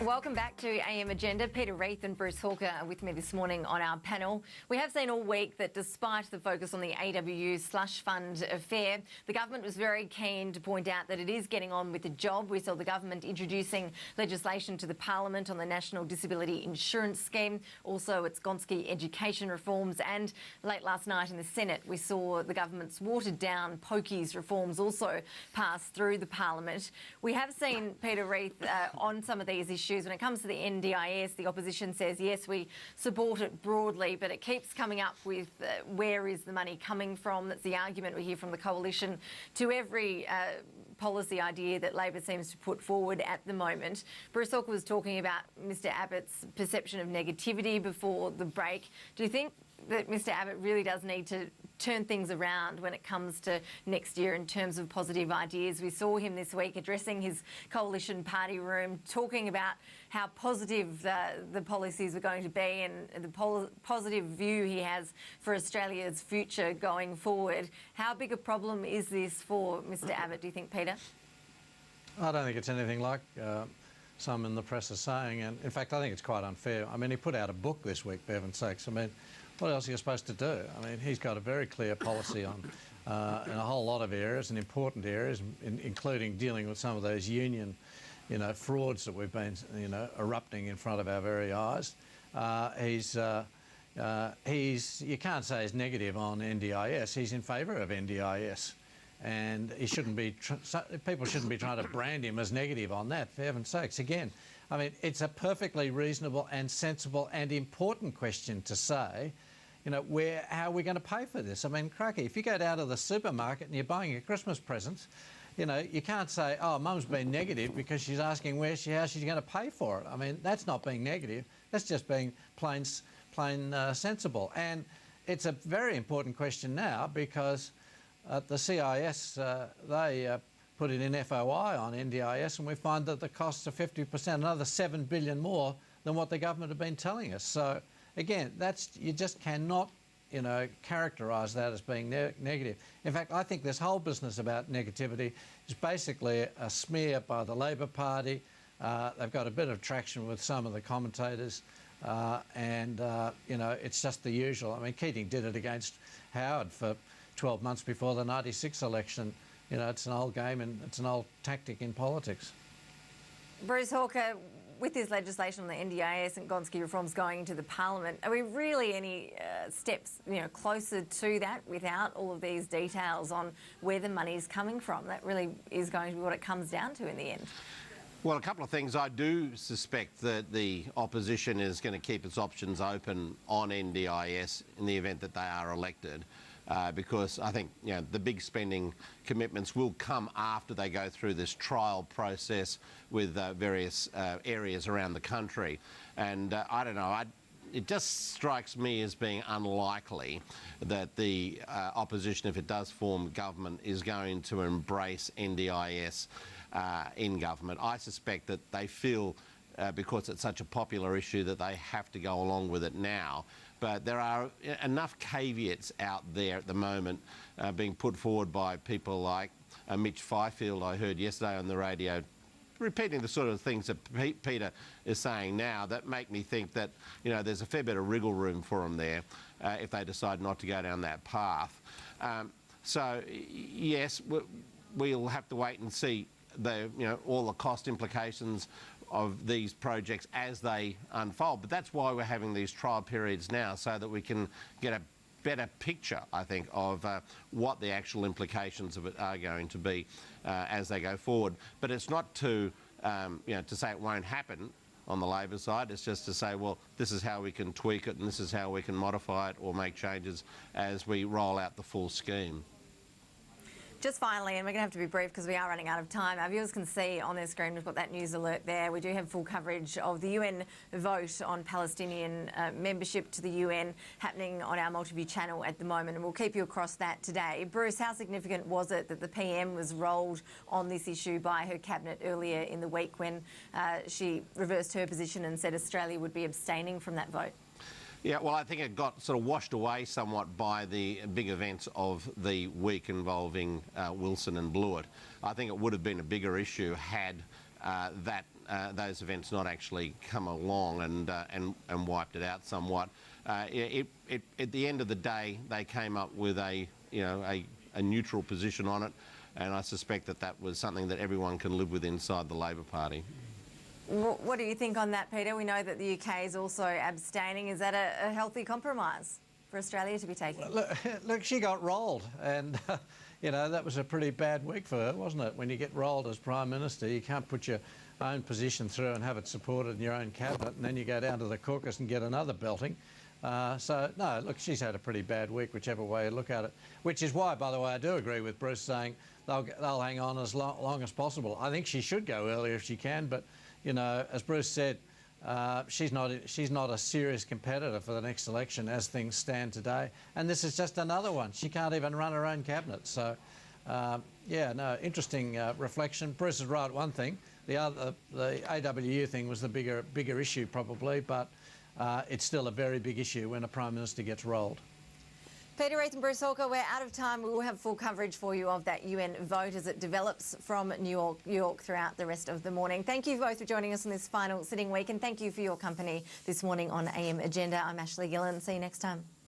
Welcome back to AM Agenda. Peter Reith and Bruce Hawker are with me this morning on our panel. We have seen all week that despite the focus on the AWU slush fund affair, the government was very keen to point out that it is getting on with the job. We saw the government introducing legislation to the Parliament on the National Disability Insurance Scheme, also its Gonski education reforms, and late last night in the Senate we saw the government's watered-down pokies reforms also pass through the Parliament. We have seen Peter Reith on some of these issues. When it comes to the NDIS, the opposition says, yes, we support it broadly, but it keeps coming up with where is the money coming from. That's the argument we hear from the coalition to every policy idea that Labor seems to put forward at the moment. Bruce Hawker was talking about Mr Abbott's perception of negativity before the break. Do you think that Mr Abbott really does need to turn things around when it comes to next year in terms of positive ideas? We saw him this week addressing his coalition party room, talking about how positive the policies are going to be and the positive view he has for Australia's future going forward. How big a problem is this for Mr Abbott, do you think, Peter? I don't think it's anything like some in the press are saying, and in fact I think it's quite unfair. I mean, he put out a book this week, for heaven's sakes. I mean, what else are you supposed to do? I mean, he's got a very clear policy on in a whole lot of areas and important areas, including dealing with some of those union, frauds that we've been, erupting in front of our very eyes. You can't say he's negative on NDIS. He's in favour of NDIS. And he shouldn't be. People shouldn't be trying to brand him as negative on that. For heaven's sakes, again, I mean, it's a perfectly reasonable and sensible and important question to say, how are we going to pay for this? I mean, crikey, if you go down to the supermarket and you're buying a Christmas present, you can't say, oh, Mum's been negative because she's asking how she's going to pay for it. I mean, that's not being negative. That's just being plain sensible. And it's a very important question now because the CIS, they put it in FOI on NDIS, and we find that the costs are 50%, another $7 billion more than what the government have been telling us. So, again, you just cannot, characterise that as being negative. In fact, I think this whole business about negativity is basically a smear by the Labor Party. They've got a bit of traction with some of the commentators, and it's just the usual. I mean, Keating did it against Howard for 12 months before the 96 election. It's an old game and it's an old tactic in politics. Bruce Hawker, with this legislation on the NDIS and Gonski reforms going into the Parliament, are we really any steps closer to that without all of these details on where the money is coming from? That really is going to be what it comes down to in the end. Well, a couple of things. I do suspect that the opposition is going to keep its options open on NDIS in the event that they are elected. Because I think the big spending commitments will come after they go through this trial process with various areas around the country. And I don't know, it just strikes me as being unlikely that the opposition, if it does form government, is going to embrace NDIS in government. I suspect that they feel because it's such a popular issue that they have to go along with it now. But there are enough caveats out there at the moment being put forward by people like Mitch Fifield, I heard yesterday on the radio, repeating the sort of things that Peter is saying now, that make me think that there's a fair bit of wriggle room for them there if they decide not to go down that path. So yes, we'll have to wait and see all the cost implications of these projects as they unfold. But that's why we're having these trial periods now, so that we can get a better picture, I think, of what the actual implications of it are going to be as they go forward. But it's not to say it won't happen on the Labor side. It's just to say, well, this is how we can tweak it and this is how we can modify it or make changes as we roll out the full scheme. Just finally, and we're going to have to be brief because we are running out of time, our viewers can see on their screen, we've got that news alert there. We do have full coverage of the UN vote on Palestinian membership to the UN happening on our multi-view channel at the moment, and we'll keep you across that today. Bruce, how significant was it that the PM was rolled on this issue by her cabinet earlier in the week when she reversed her position and said Australia would be abstaining from that vote? Yeah, well, I think it got sort of washed away somewhat by the big events of the week involving Wilson and Blewett. I think it would have been a bigger issue had that those events not actually come along and wiped it out somewhat. At the end of the day, they came up with a neutral position on it, and I suspect that was something that everyone can live with inside the Labor Party. What do you think on that, Peter? We know that the UK is also abstaining. Is that a healthy compromise for Australia to be taking? Look, she got rolled, and that was a pretty bad week for her, wasn't it? When you get rolled as Prime Minister, you can't put your own position through and have it supported in your own cabinet, and then you go down to the caucus and get another belting. So, no, look, she's had a pretty bad week, whichever way you look at it, which is why, by the way, I do agree with Bruce saying they'll hang on as long as possible. I think she should go earlier if she can, but, as Bruce said, she's not a serious competitor for the next election as things stand today. And this is just another one. She can't even run her own cabinet. So, interesting reflection. Bruce is right, one thing. The AWU thing was the bigger issue probably, but it's still a very big issue when a Prime Minister gets rolled. Peter Reith and Bruce Hawker, we're out of time. We will have full coverage for you of that UN vote as it develops from New York throughout the rest of the morning. Thank you both for joining us on this final sitting week, and thank you for your company this morning on AM Agenda. I'm Ashleigh Gillon. See you next time.